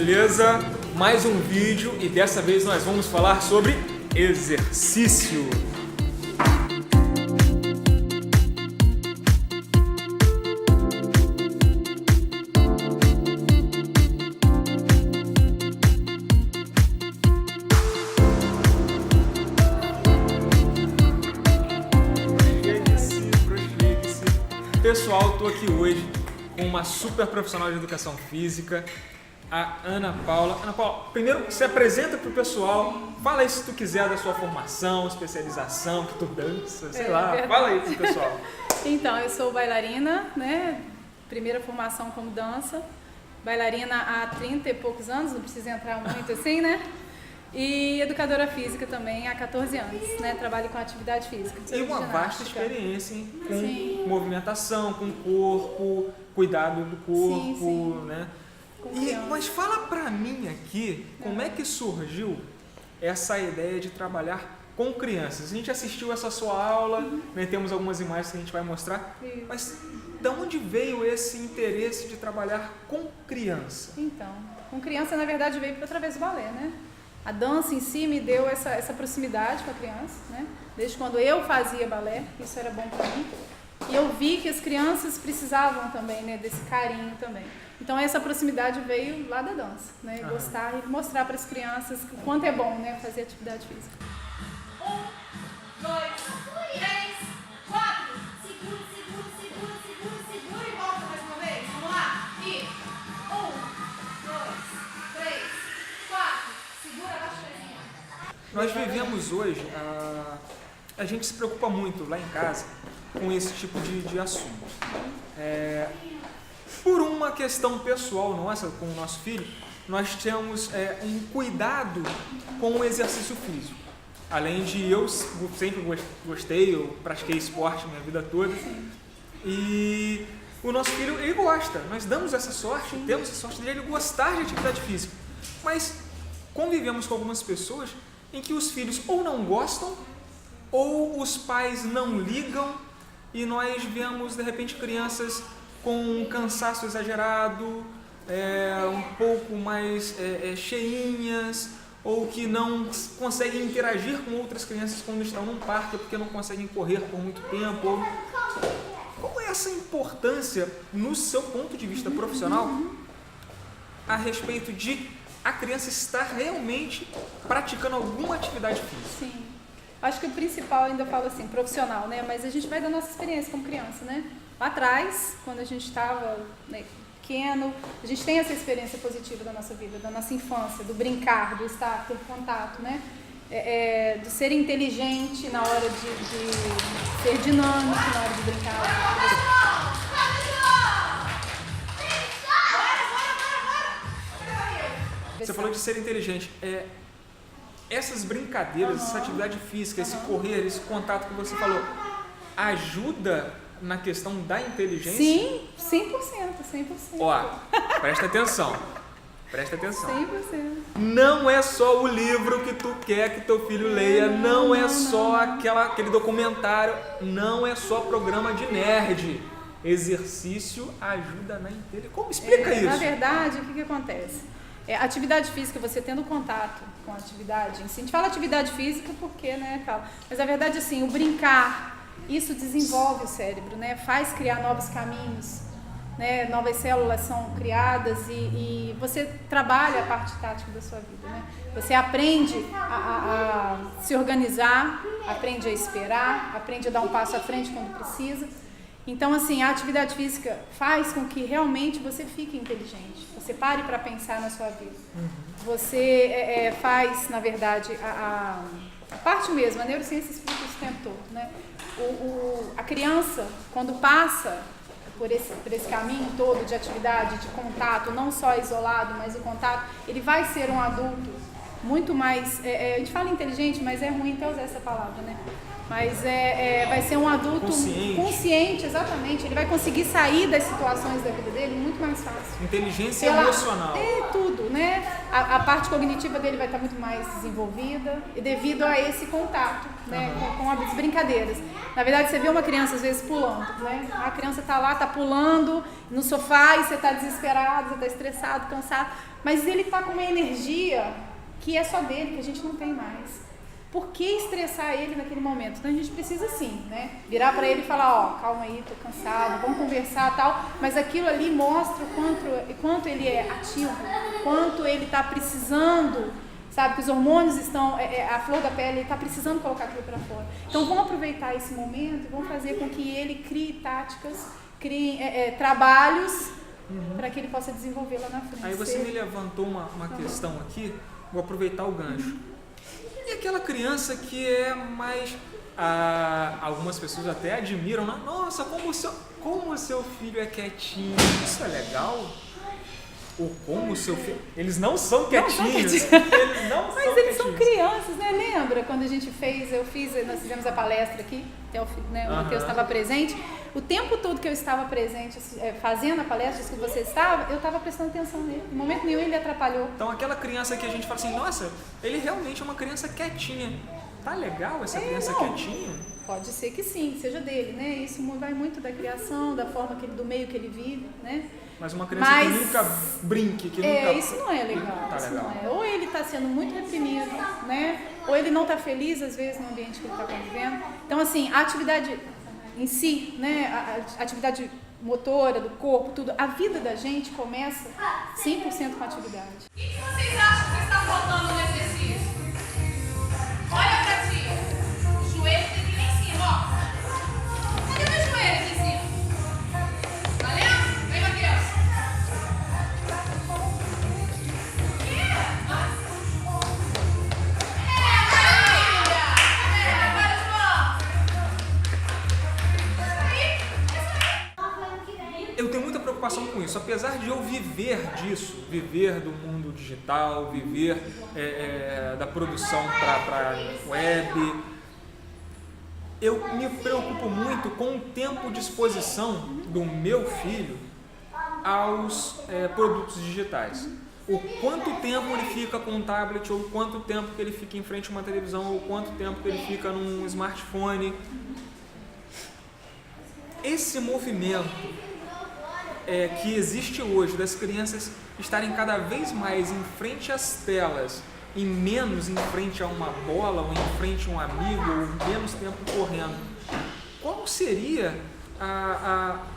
beleza? Mais um vídeo e dessa vez nós vamos falar sobre exercício. Pessoal, estou aqui hoje com uma super profissional de educação física, a Ana Paula. Ana Paula, primeiro se apresenta para o pessoal, fala aí se tu quiser da sua formação, especialização, que tu dança, sei lá, verdade. Fala aí pro pessoal. Então, eu sou bailarina, né? Primeira formação como dança, bailarina há 30 e poucos anos, não precisa entrar muito assim, né? E educadora física também há 14 anos, né? Trabalho com atividade física. E uma vasta experiência, hein? Com movimentação, com corpo, cuidado do corpo, né? Mas fala pra mim aqui, como é que surgiu essa ideia de trabalhar com crianças? A gente assistiu essa sua aula, né? Temos algumas imagens que a gente vai mostrar, mas de onde veio esse interesse de trabalhar com criança? Então, com criança na verdade veio através do balé, né? A dança em si me deu essa proximidade com a criança, né? Desde quando eu fazia balé, isso era bom para mim. E eu vi que as crianças precisavam também, né, desse carinho também. Então essa proximidade veio lá da dança, né? Gostar e mostrar para as crianças o quanto é bom, né, fazer atividade física. 1, 2, 3, 4. Segura e volta mais uma vez. Vamos lá. E 1, 2, 3, 4. Segura, abaixa o pezinho. Nós vivemos hoje, a gente se preocupa muito lá em casa com esse tipo de assunto. Por uma questão pessoal nossa, com o nosso filho, nós temos um cuidado com o exercício físico. Além de eu sempre gostei, eu pratiquei esporte minha vida toda. E o nosso filho, ele gosta. Nós damos essa sorte, temos a sorte dele gostar de atividade física. Mas convivemos com algumas pessoas em que os filhos ou não gostam, ou os pais não ligam, e nós vemos, de repente, crianças com um cansaço exagerado, um pouco mais cheinhas, ou que não conseguem interagir com outras crianças quando estão num parque, porque não conseguem correr por muito tempo. Qual é essa importância, no seu ponto de vista profissional, a respeito de a criança estar realmente praticando alguma atividade física? Sim. Acho que o principal, ainda falo assim, profissional, né? Mas a gente vai da nossa experiência como criança, né? Lá atrás, quando a gente estava, né, pequeno, a gente tem essa experiência positiva da nossa vida, da nossa infância, do brincar, do estar, ter contato, né? Do ser inteligente na hora de ser dinâmico, na hora de brincar. Você falou de ser inteligente. Essas brincadeiras, essa atividade física, esse correr, esse contato que você falou, ajuda na questão da inteligência? Sim, 100%. Ó, presta atenção. 100%. Não é só o livro que tu quer que teu filho leia, não é só aquele documentário, não é só programa de nerd. Exercício ajuda na inteligência. Como explica isso? Na verdade, o que acontece? Atividade física, você tendo contato com a atividade, assim, a gente fala atividade física porque, né, mas na verdade, assim, o brincar, isso desenvolve o cérebro, né, faz criar novos caminhos, né, novas células são criadas e você trabalha a parte tática da sua vida, né, você aprende a se organizar, aprende a esperar, aprende a dar um passo à frente quando precisa. Então, assim, a atividade física faz com que realmente você fique inteligente. Você pare para pensar na sua vida. Você faz, na verdade, a parte mesmo, a neurociência explica isso o tempo todo, né? A criança, quando passa por esse caminho todo de atividade, de contato, não só isolado, mas o contato, ele vai ser um adulto muito mais, a gente fala inteligente, mas é ruim até usar essa palavra, né? Mas vai ser um adulto consciente, exatamente. Ele vai conseguir sair das situações da vida dele muito mais fácil. Inteligência emocional. Tudo, né? A parte cognitiva dele vai estar muito mais desenvolvida e devido a esse contato, né? Com as brincadeiras. Na verdade, você vê uma criança às vezes pulando, né? A criança tá lá, tá pulando no sofá e você tá desesperado, você tá estressado, cansado. Mas ele tá com uma energia que é só dele, que a gente não tem mais. Por que estressar ele naquele momento? Então a gente precisa sim, né? Virar para ele e falar, calma aí, tô cansado, vamos conversar e tal. Mas aquilo ali mostra o quanto ele é ativo, quanto ele está precisando, sabe? Que os hormônios estão, a flor da pele está precisando colocar aquilo para fora. Então vamos aproveitar esse momento e vamos fazer com que ele crie táticas, crie trabalhos para que ele possa desenvolver lá na frente. Aí você me levantou uma questão aqui, vou aproveitar o gancho. E aquela criança que é mais... algumas pessoas até admiram, né? Nossa, como o seu filho é quietinho. Isso é legal? Ou como o seu filho... Eles não são quietinhos. Mas eles são crianças, né? Lembra quando a gente nós fizemos a palestra aqui, até o Matheus estava presente. O tempo todo que eu estava presente, fazendo a palestra, que você estava, eu estava prestando atenção nele. Em momento nenhum ele atrapalhou. Então aquela criança que a gente fala assim, nossa, ele realmente é uma criança quietinha. Tá legal essa criança quietinha? Pode ser que sim, seja dele, né? Isso vai muito da criação, da forma do meio que ele vive, né? Mas uma criança que nunca brinque, que nunca... Isso não é legal. Tá legal. Não é. Ou ele está sendo muito reprimido, né? Ou ele não está feliz, às vezes, no ambiente que ele está convivendo. Então, assim, a atividade em si, né? A atividade motora do corpo, tudo, a vida da gente começa 100% com a atividade. O que vocês acham que está faltando no exercício? Olha pra ti. O joelho tem que ir lá em cima, ó. Cadê meu joelho aqui em cima? Valeu? Vem, Matheus. Maravilha! Agora as mãos. Eu tenho muita preocupação com isso, apesar de eu viver disso, viver do mundo digital, viver da produção para web, eu me preocupo muito com o tempo de exposição do meu filho aos produtos digitais. O quanto tempo ele fica com um tablet, ou quanto tempo que ele fica em frente a uma televisão, ou quanto tempo que ele fica num smartphone. Esse movimento que existe hoje das crianças estarem cada vez mais em frente às telas e menos em frente a uma bola ou em frente a um amigo ou menos tempo correndo, qual seria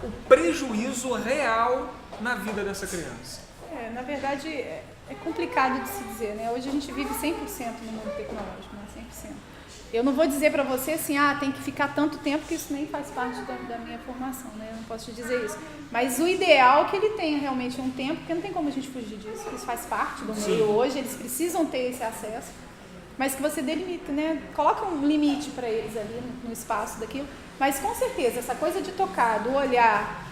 o prejuízo real na vida dessa criança? Na verdade, é complicado de se dizer, né? Hoje a gente vive 100% no mundo tecnológico, né? 100%. Eu não vou dizer para você assim, tem que ficar tanto tempo, que isso nem faz parte da minha formação, né? Eu não posso te dizer isso. Mas o ideal é que ele tenha realmente um tempo, porque não tem como a gente fugir disso, isso faz parte do meio hoje, eles precisam ter esse acesso, mas que você delimite, né? Coloca um limite para eles ali no espaço daquilo, mas com certeza, essa coisa de tocar, do olhar,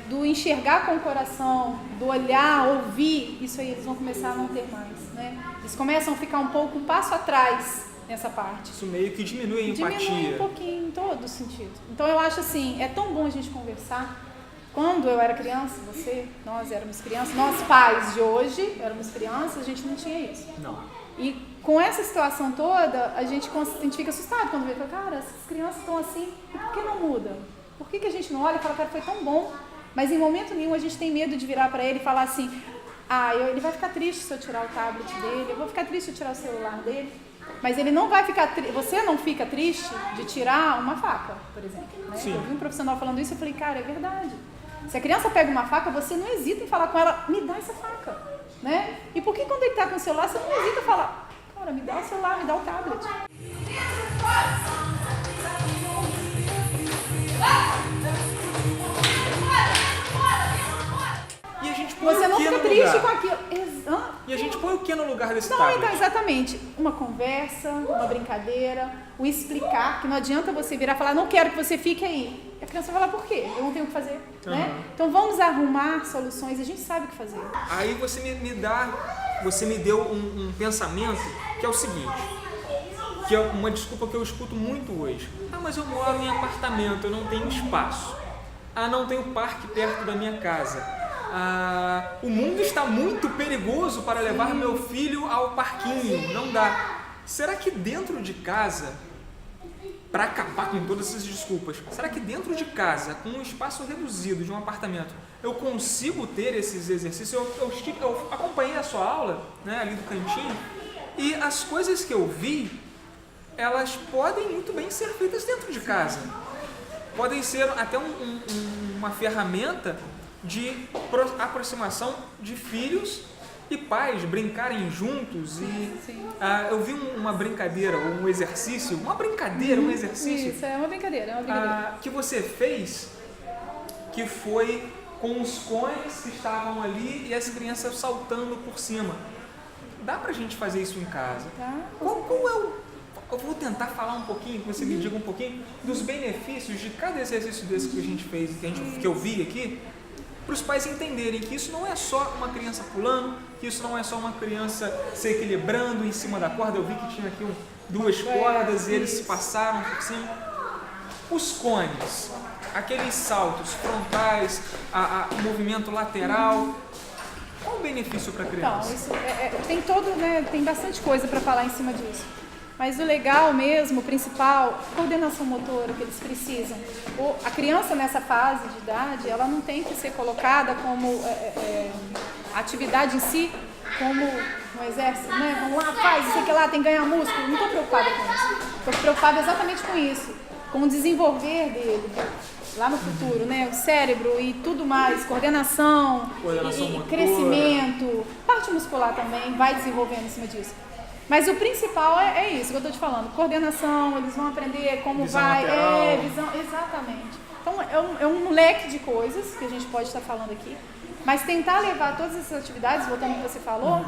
do enxergar com o coração, do olhar, ouvir, isso aí eles vão começar a não ter mais, né? Eles começam a ficar um passo atrás nessa parte. Isso meio que diminui a empatia. Diminui um pouquinho, em todo sentido. Então eu acho assim, é tão bom a gente conversar. Quando eu era criança, nós éramos crianças, nós pais de hoje éramos crianças, a gente não tinha isso. Não. E com essa situação toda, a gente fica assustado quando vê, cara, essas crianças estão assim, e por que não muda? Por que a gente não olha e fala, cara, foi tão bom, mas em momento nenhum a gente tem medo de virar para ele e falar assim, ele vai ficar triste se eu tirar o tablet dele, eu vou ficar triste se eu tirar o celular dele. Mas ele não vai ficar você não fica triste de tirar uma faca, por exemplo, né? Eu vi um profissional falando isso e falei, cara, é verdade. Se a criança pega uma faca, você não hesita em falar com ela, me dá essa faca, né? E por que quando ele está com o celular, você não hesita em falar, cara, me dá o celular, me dá o tablet. E a gente põe você não fica triste com aquilo. E a gente põe o que no lugar desse tablet? Então, exatamente. Uma conversa, uma brincadeira, o explicar, que não adianta você virar e falar, não quero que você fique aí. A criança vai falar, por quê? Eu não tenho o que fazer, né? Então vamos arrumar soluções, a gente sabe o que fazer. Aí você me dá você me deu um pensamento que é o seguinte, que é uma desculpa que eu escuto muito hoje. Mas eu moro em apartamento, eu não tenho espaço. Não tenho parque perto da minha casa. O mundo está muito perigoso para levar meu filho ao parquinho, não dá. Será que dentro de casa, para acabar com todas essas desculpas, será que dentro de casa, com um espaço reduzido de um apartamento, eu consigo ter esses exercícios? Eu acompanhei a sua aula, né, ali do cantinho, e as coisas que eu vi, elas podem muito bem ser feitas dentro de casa. Podem ser até uma ferramenta de aproximação de filhos e pais brincarem juntos. Eu vi uma brincadeira, um exercício, um exercício. Isso, é uma brincadeira. Que você fez, que foi com os cones que estavam ali e as crianças saltando por cima. Dá pra gente fazer isso em casa? Tá. Qual é o... Eu vou tentar falar um pouquinho, que você me diga um pouquinho dos benefícios de cada exercício desse que a gente fez, que eu vi aqui, para os pais entenderem que isso não é só uma criança pulando, que isso não é só uma criança se equilibrando em cima da corda. Eu vi que tinha aqui duas cordas e eles passaram por cima. Os cones, aqueles saltos frontais, o movimento lateral, qual o benefício para a criança? Então, isso tem bastante coisa para falar em cima disso. Mas o legal mesmo, o principal, coordenação motora que eles precisam. A criança nessa fase de idade, ela não tem que ser colocada como a atividade em si, como um exército, né? Vamos lá, faz isso aqui lá, tem que ganhar músculo. Não estou preocupada com isso. Estou preocupada exatamente com isso, com o desenvolver dele lá no futuro, né? O cérebro e tudo mais, coordenação e crescimento, parte muscular também vai desenvolvendo em cima disso. Mas o principal é isso que eu estou te falando, coordenação, eles vão aprender como visão vai, lateral. visão, exatamente. Então é um leque de coisas que a gente pode estar falando aqui, mas tentar levar todas essas atividades, voltando ao que você falou,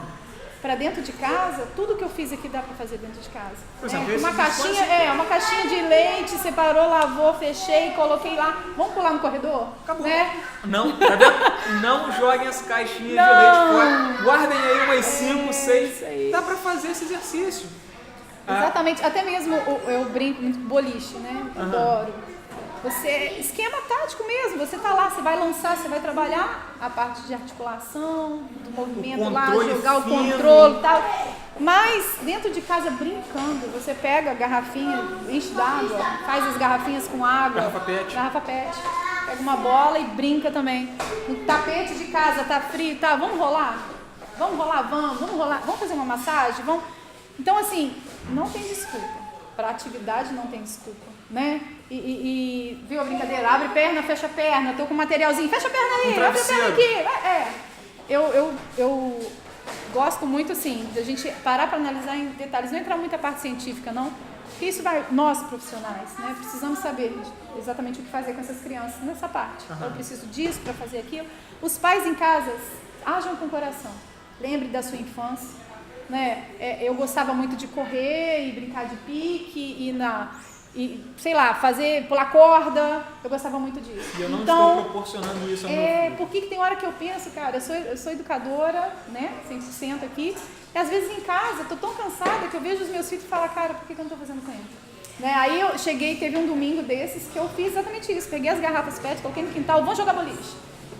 para dentro de casa, tudo que eu fiz aqui dá para fazer dentro de casa. Por exemplo, Uma caixinha de leite, separou, lavou, fechei, coloquei lá. Vamos pular no corredor? Acabou. Né? Não, tá vendo? Não joguem as caixinhas de leite fora. Guardem aí umas 5, 6. Dá para fazer esse exercício. Exatamente. Até mesmo eu brinco muito boliche, né? Adoro. Esquema tático mesmo, você tá lá, você vai lançar, você vai trabalhar a parte de articulação, do movimento lá, jogar o controle e tal. Mas dentro de casa brincando, você pega a garrafinha, enche d'água, faz as garrafinhas com água. Garrafa pet. Pega uma bola e brinca também. O tapete de casa tá frio, tá? Vamos rolar? Vamos rolar. Vamos fazer uma massagem? Vamos. Então assim, não tem desculpa. Para atividade não tem desculpa, né? Viu a brincadeira? Abre perna, fecha perna, tô com materialzinho, fecha a perna aí, abre a perna aqui. Eu gosto muito, assim, da gente parar para analisar em detalhes, não entrar muito a parte científica, não, porque isso vai, nós profissionais, né? Precisamos saber exatamente o que fazer com essas crianças nessa parte. Eu preciso disso para fazer aquilo. Os pais em casa, ajam com o coração, lembre da sua infância. Né? Eu gostava muito de correr e brincar de pique sei lá, pular corda, eu gostava muito disso. E eu não estou proporcionando isso ao meu filho. Porque tem hora que eu penso, cara, eu sou educadora, né, 100% aqui, e às vezes em casa, tô tão cansada que eu vejo os meus filhos e falo, cara, por que eu não tô fazendo com ele? Né? Aí eu cheguei, teve um domingo desses que eu fiz exatamente isso, peguei as garrafas PET, coloquei no quintal, vamos jogar boliche.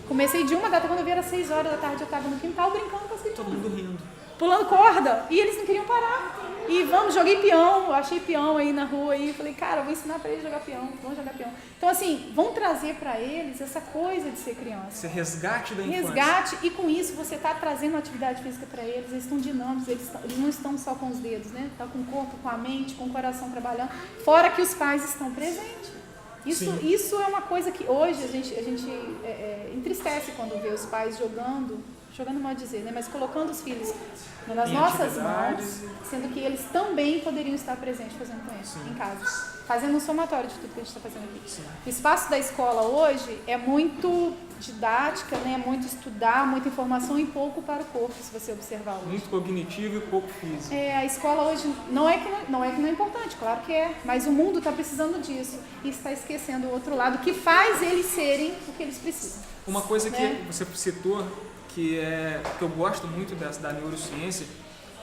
Comecei de uma data, quando eu vi era 6 horas da tarde, eu tava no quintal brincando com as crianças. Todo mundo rindo. Pulando corda, e eles não queriam parar. E joguei peão, achei peão aí na rua e falei, cara, vou ensinar pra eles a jogar peão, vamos jogar peão. Então assim, vão trazer pra eles essa coisa de ser criança. Esse resgate da infância. Resgate, e com isso você tá trazendo atividade física pra eles, eles estão dinâmicos, eles não estão só com os dedos, né? Tá com o corpo, com a mente, com o coração trabalhando, fora que os pais estão presentes. Isso é uma coisa que hoje a gente entristece quando vê os pais jogando modo dizer, né? Mas colocando os filhos nas nossas mãos, sendo que eles também poderiam estar presentes fazendo com isso, em casa. Fazendo um somatório de tudo que a gente está fazendo aqui. Sim. O espaço da escola hoje é muito didática, né? Muito estudar, muita informação e pouco para o corpo, se você observar hoje. Muito cognitivo e pouco físico. A escola hoje não é que não é importante, claro que é, mas o mundo está precisando disso e está esquecendo o outro lado que faz eles serem o que eles precisam. Uma coisa que você citou, que eu gosto muito da neurociência,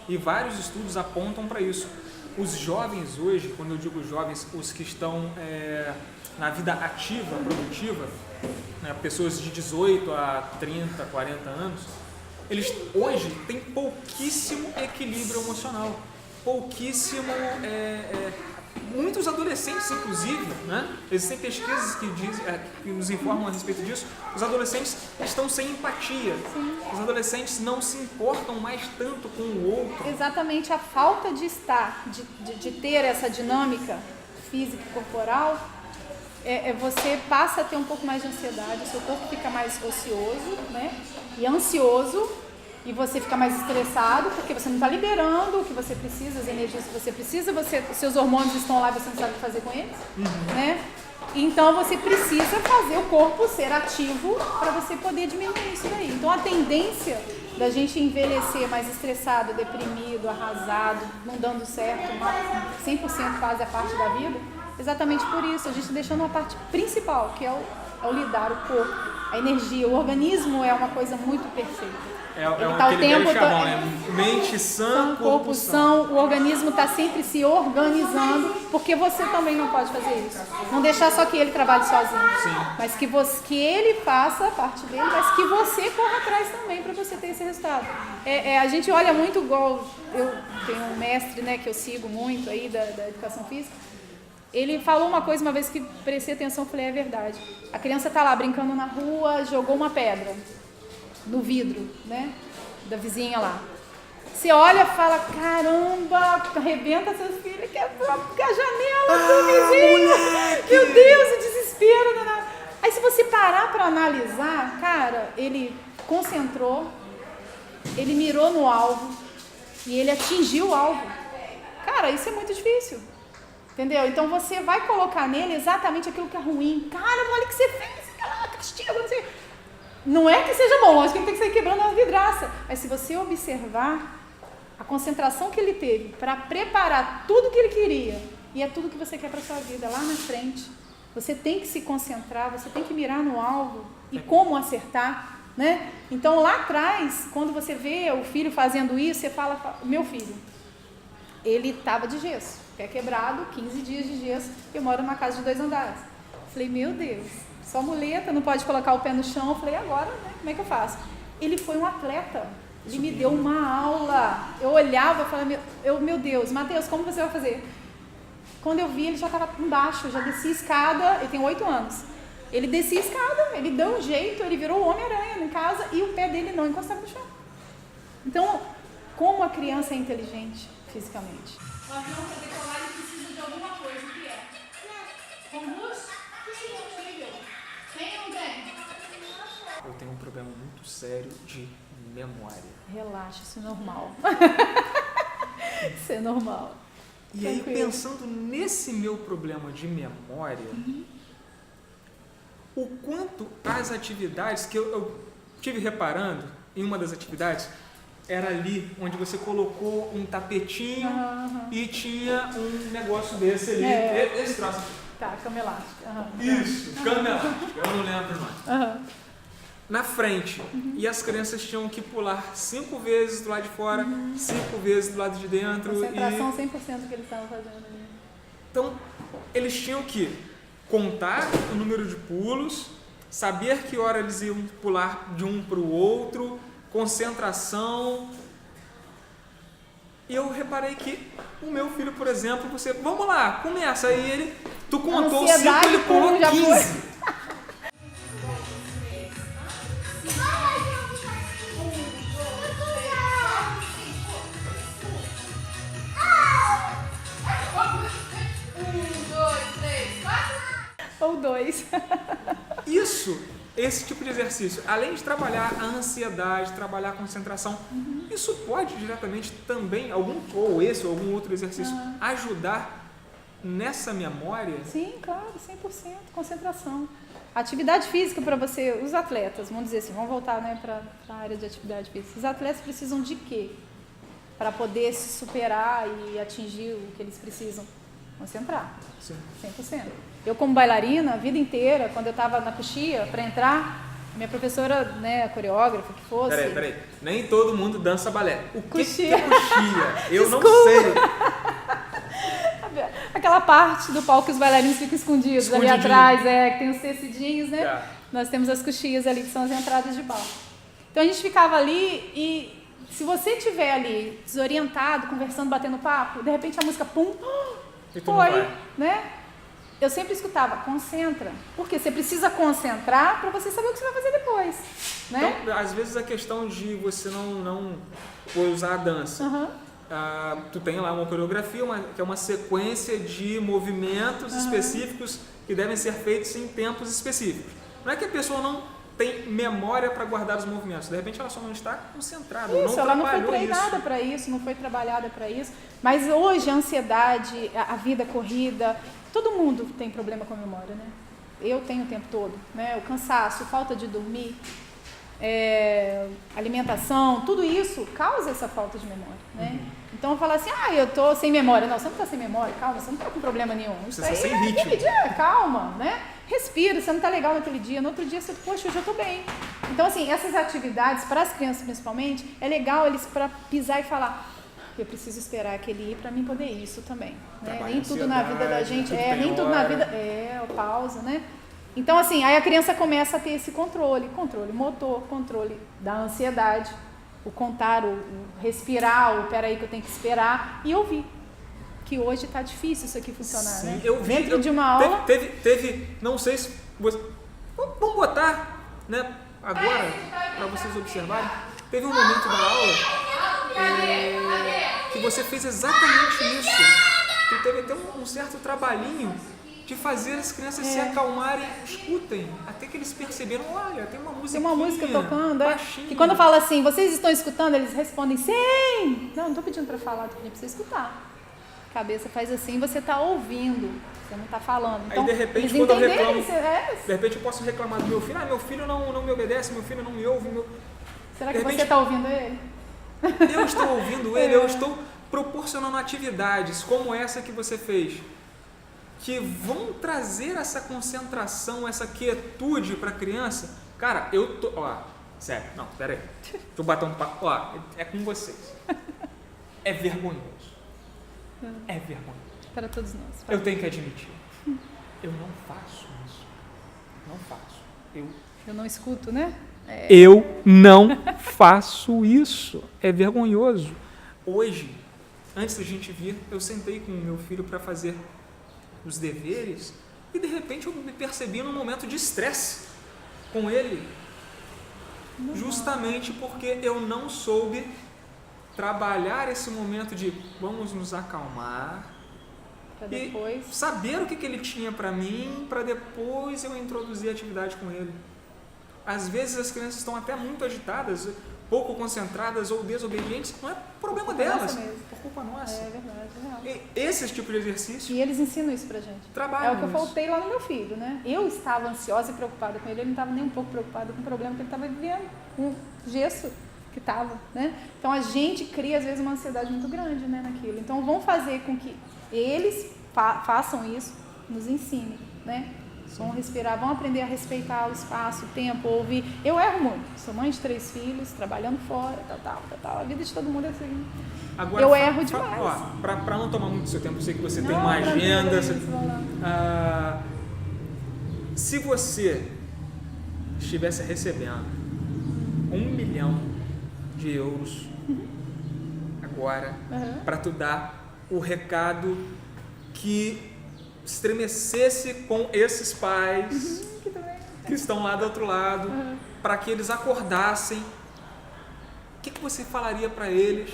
e vários estudos apontam para isso. Os jovens hoje, quando eu digo jovens, os que estão na vida ativa, produtiva, né, pessoas de 18 a 30, 40 anos, eles hoje têm pouquíssimo equilíbrio emocional, pouquíssimo... muitos adolescentes, inclusive, né, existem pesquisas que nos informam a respeito disso, os adolescentes estão sem empatia. Sim. Os adolescentes não se importam mais tanto com o outro. Exatamente, a falta de estar, de ter essa dinâmica física e corporal, você passa a ter um pouco mais de ansiedade, o seu corpo fica mais ocioso, né, e ansioso, e você fica mais estressado, porque você não está liberando o que você precisa, as energias que você precisa, os seus hormônios estão lá e você não sabe o que fazer com eles, né? Então você precisa fazer o corpo ser ativo para você poder diminuir isso daí. Então a tendência da gente envelhecer mais estressado, deprimido, arrasado, não dando certo, 100% quase a parte da vida, exatamente por isso, a gente deixando a parte principal, que é o lidar, o corpo, a energia, o organismo é uma coisa muito perfeita. Aquele velho chavão, né? Mente sã, corpo são. O organismo está sempre se organizando, porque você também não pode fazer isso. Não deixar só que ele trabalhe sozinho. Sim. Mas que ele faça a parte dele, mas que você corra atrás também para você ter esse resultado. A gente olha muito igual, eu tenho um mestre, né, que eu sigo muito aí da educação física. Ele falou uma coisa uma vez que prestei atenção, falei, é verdade. A criança está lá brincando na rua, jogou uma pedra no vidro, né, da vizinha lá. Você olha e fala, caramba, arrebenta seus filhos, quebrou a janela do vizinho, meu Deus, o desespero. Aí se você parar para analisar, cara, ele concentrou, ele mirou no alvo e ele atingiu o alvo. Cara, isso é muito difícil, entendeu? Então você vai colocar nele exatamente aquilo que é ruim. Cara, olha o que você fez, cara, castigo, não sei. Não é que seja bom, lógico que ele tem que sair quebrando a vidraça. Mas se você observar a concentração que ele teve para preparar tudo que ele queria, e é tudo que você quer para sua vida lá na frente, você tem que se concentrar, você tem que mirar no alvo e como acertar, né? Então lá atrás, quando você vê o filho fazendo isso, você fala, meu filho, ele estava de gesso, pé quebrado, 15 dias de gesso, eu moro numa casa de 2 andares. Falei, meu Deus, só muleta, não pode colocar o pé no chão. Eu falei, agora, né? Como é que eu faço? Ele foi um atleta, ele me deu uma aula. Eu olhava e falava, meu Deus, Matheus, como você vai fazer? Quando eu vi, ele já estava embaixo, já descia a escada, ele tem 8 anos. Ele descia a escada, ele deu um jeito, ele virou o Homem-Aranha em casa e o pé dele não encostava no chão. Então, como a criança é inteligente fisicamente? O avião para decolar ele precisa de alguma coisa, o que é? Combustível. Tem ou não tem? Eu tenho um problema muito sério de memória. Relaxa, isso é normal. Isso é normal. E aí, pensando nesse meu problema de memória, o quanto as atividades que eu tive reparando, em uma das atividades, era ali onde você colocou um tapetinho e tinha um negócio desse ali, esse troço. Tá, cama elástica. Isso, cama elástica, eu não lembro mais. Na frente, e as crianças tinham que pular 5 vezes do lado de fora, 5 vezes do lado de dentro. Concentração 100% que eles estavam fazendo ali. Então, eles tinham que contar o número de pulos, saber que hora eles iam pular de um para o outro, concentração. E eu reparei que o meu filho, por exemplo, vamos lá, começa. Aí tu contou 5, ele pulou 15. Ou 2. Esse tipo de exercício, além de trabalhar a ansiedade, trabalhar a concentração, isso pode diretamente também, algum outro exercício, ajudar nessa memória? Sim, claro, 100%, concentração. Atividade física para você, os atletas, vamos dizer assim, vamos voltar, né, para a área de atividade física. Os atletas precisam de quê? Para poder se superar e atingir o que eles precisam? Concentrar. Sim. 100%. Eu, como bailarina, a vida inteira, quando eu estava na coxia, para entrar minha professora, né, a coreógrafa que fosse... Peraí. Nem todo mundo dança balé. O que Coxia. é coxia? Eu não Desculpa. sei. Aquela parte do palco que os bailarinos ficam escondidos ali atrás, que tem os tecidinhos, né? Tá. Nós temos as coxias ali, que são as entradas de palco. Então a gente ficava ali e se você estiver ali desorientado, conversando, batendo papo, de repente a música pum, E tu não foi, vai. né? Eu sempre escutava, concentra. Porque você precisa concentrar para você saber o que você vai fazer depois, né? Então, às vezes a questão de você não usar a dança. Aham. Tu tem lá uma coreografia, que é uma sequência de movimentos específicos que devem ser feitos em tempos específicos. Não é que a pessoa não tem memória para guardar os movimentos, de repente ela só não está concentrada, Isso, ela não foi trabalhou treinada para isso, não foi trabalhada para isso. Mas hoje a ansiedade, a vida corrida, todo mundo tem problema com a memória, né? Eu tenho o tempo todo, né? O cansaço, falta de dormir, alimentação, tudo isso causa essa falta de memória, né? Então eu falo assim, eu tô sem memória. Não, você não está sem memória, calma, você não está com problema nenhum. Isso Você aí está sem é ritmo. aquele dia, calma, né? Respira, você não está legal naquele dia, no outro dia você, poxa, hoje eu estou bem. Então assim, essas atividades, para as crianças principalmente, é legal eles para pisar e falar, eu preciso esperar aquele ir para mim poder isso também. Né? Nem tudo na vida da gente, nem tudo na vida, pausa, né? Então assim, aí a criança começa a ter esse controle motor, controle da ansiedade, o contar, o respirar, o peraí que eu tenho que esperar e ouvir. Que hoje está difícil isso aqui funcionar, Sim, né? eu vi, Dentro de uma aula... Teve, não sei se... Vamos botar, né, agora, para vocês observarem. Teve um momento da aula que você fez exatamente isso. Tu teve até um certo trabalhinho de fazer as crianças se acalmarem, escutem, até que eles perceberam, olha, tem uma música. Tem uma música tocando, baixinho. E quando eu falo assim, vocês estão escutando, eles respondem sim. Não estou pedindo para falar, estou pedindo para você escutar. A cabeça faz assim, você está ouvindo, você não está falando. Então, aí de repente, eles quando eu entenderem, reclamo, de repente eu posso reclamar do meu filho, meu filho não me obedece, meu filho não me ouve. Será que você está ouvindo ele? Eu estou ouvindo ele, eu estou proporcionando atividades como essa que você fez, que vão trazer essa concentração, essa quietude para a criança. Cara, eu tô... sério, não, pera aí. Tô batendo papo. É com vocês. É vergonhoso. É vergonhoso. Para todos nós. Eu tenho que admitir. Eu não faço isso. Não faço. Eu não escuto, né? Eu não faço isso. É vergonhoso. Hoje, antes da gente vir, eu sentei com o meu filho para fazer os deveres e de repente eu me percebi num momento de estresse com ele, justamente porque eu não soube trabalhar esse momento de vamos nos acalmar depois... e saber o que ele tinha para mim, para depois eu introduzir a atividade com ele. Às vezes as crianças estão até muito agitadas, pouco concentradas ou desobedientes, não é problema delas, por culpa nossa. É verdade. Esse tipo de exercício. E eles ensinam isso pra gente. Trabalham é o que eu isso. faltei lá no meu filho, né? Eu estava ansiosa e preocupada com ele, ele não estava nem um pouco preocupado com o problema que ele estava vivendo, com o gesso que estava, né? Então a gente cria às vezes uma ansiedade muito grande, né, naquilo. Então vão fazer com que eles façam isso, nos ensinem, né? Vão respirar, vão aprender a respeitar o espaço, o tempo, ouvir. Eu erro muito, sou mãe de 3 filhos, trabalhando fora, tal. A vida de todo mundo é assim. Agora, eu erro demais. Para não tomar muito do seu tempo, eu sei que você tem uma agenda. Se você estivesse recebendo 1 milhão de euros agora, para tu dar o recado que estremecesse com esses pais que estão lá do outro lado, para que eles acordassem, o que você falaria para eles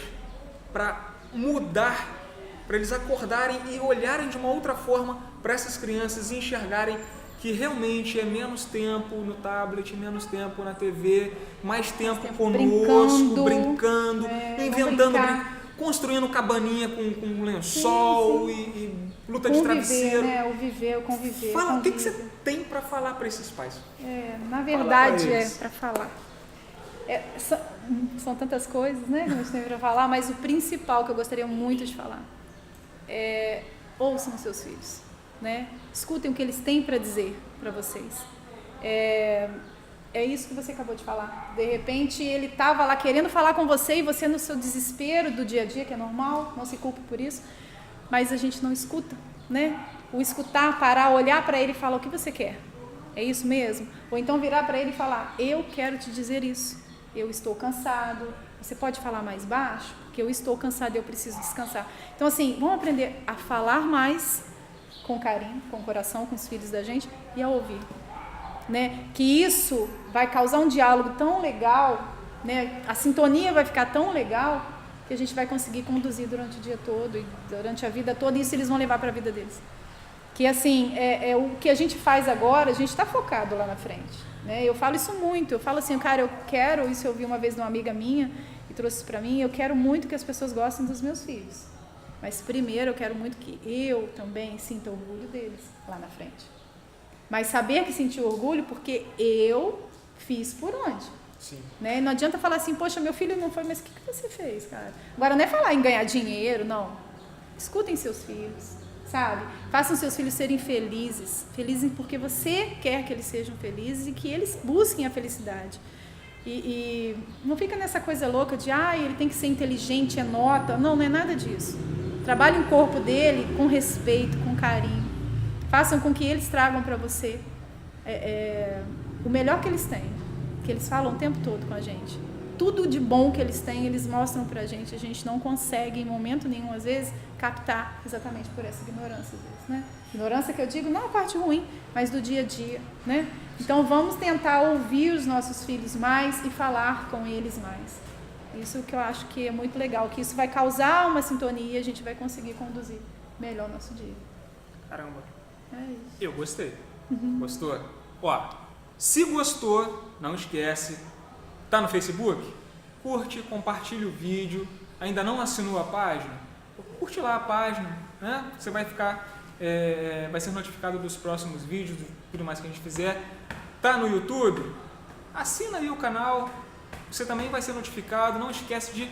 para mudar, para eles acordarem e olharem de uma outra forma para essas crianças e enxergarem que realmente é menos tempo no tablet, menos tempo na TV, mais tempo conosco, brincando, inventando, construindo cabaninha com lençol e luta de travesseiro. O viver, o conviver. Fala, o que você tem para falar para esses pais? Na verdade, para falar. São tantas coisas, né, que a gente tem para falar, mas o principal que eu gostaria muito de falar é ouçam os seus filhos, né? Escutem o que eles têm para dizer para vocês. É é isso que você acabou de falar. De repente ele estava lá querendo falar com você e você no seu desespero do dia a dia, que é normal, não se culpe por isso, mas a gente não escuta, né? O escutar, parar, olhar para ele e falar: o que você quer? É isso mesmo? Ou então virar para ele e falar: eu quero te dizer isso, eu estou cansado. Você pode falar mais baixo? Porque eu estou cansado e eu preciso descansar. Então assim, vamos aprender a falar mais com carinho, com o coração, com os filhos da gente e a ouvir. Né? Que isso vai causar um diálogo tão legal, né? A sintonia vai ficar tão legal que a gente vai conseguir conduzir durante o dia todo e durante a vida toda, e isso eles vão levar para a vida deles. Que assim, é o que a gente faz agora, a gente está focado lá na frente, né? Eu falo isso muito, eu falo assim: cara, eu quero, isso eu vi uma vez de uma amiga minha e trouxe isso para mim, eu quero muito que as pessoas gostem dos meus filhos, mas primeiro eu quero muito que eu também sinta orgulho deles lá na frente. Mas saber que sentiu orgulho porque eu fiz por onde. Sim. Né? Não adianta falar assim: poxa, meu filho não foi, mas o que você fez, cara? Agora não é falar em ganhar dinheiro, não. Escutem seus filhos, sabe? Façam seus filhos serem felizes. Felizes porque você quer que eles sejam felizes e que eles busquem a felicidade. E não fica nessa coisa louca de: ele tem que ser inteligente, é nota. Não, não é nada disso. Trabalhe o corpo dele com respeito, com carinho. Façam com que eles tragam para você o melhor que eles têm, que eles falam o tempo todo com a gente. Tudo de bom que eles têm, eles mostram para a gente não consegue em momento nenhum, às vezes, captar exatamente por essa ignorância, às vezes, né? Ignorância que eu digo, não a parte ruim, mas do dia a dia, né? Então vamos tentar ouvir os nossos filhos mais e falar com eles mais. Isso que eu acho que é muito legal, que isso vai causar uma sintonia e a gente vai conseguir conduzir melhor o nosso dia. Caramba. É isso. Eu gostei. Gostou? Ó, se gostou, não esquece, tá no Facebook? Curte, compartilha o vídeo. Ainda não assinou a página? Curte lá a página, né? Você vai ficar, vai ser notificado dos próximos vídeos, de tudo mais que a gente fizer. Tá no YouTube? Assina aí o canal, você também vai ser notificado. Não esquece de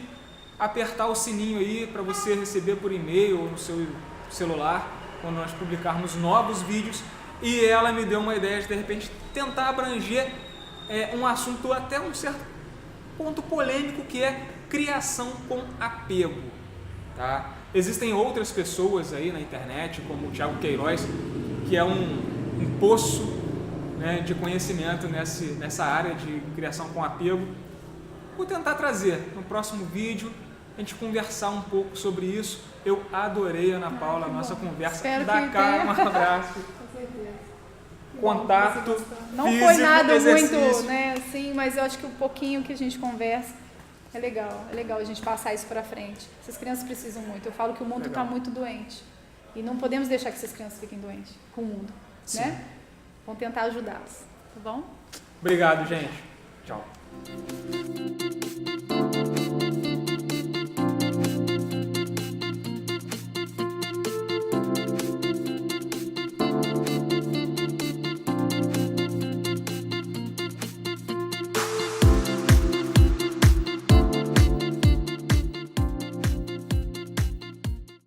apertar o sininho aí para você receber por e-mail ou no seu celular quando nós publicarmos novos vídeos. E ela me deu uma ideia de repente tentar abranger um assunto até um certo ponto polêmico, que é criação com apego, tá? Existem outras pessoas aí na internet, como o Thiago Queiroz, que é um poço, né, de conhecimento nessa área de criação com apego. Vou tentar trazer no próximo vídeo, a gente conversar um pouco sobre isso. Eu adorei, Ana Paula, a nossa conversa. Espero Dá que cá tenha. um abraço. Com certeza. Contato Não físico, foi nada exercício. muito, né, assim, mas eu acho que o pouquinho que a gente conversa é legal a gente passar isso para frente. Essas crianças precisam muito. Eu falo que o mundo está muito doente e não podemos deixar que essas crianças fiquem doentes com o mundo, né? Vamos tentar ajudá-las, tá bom? Obrigado, gente. Tchau.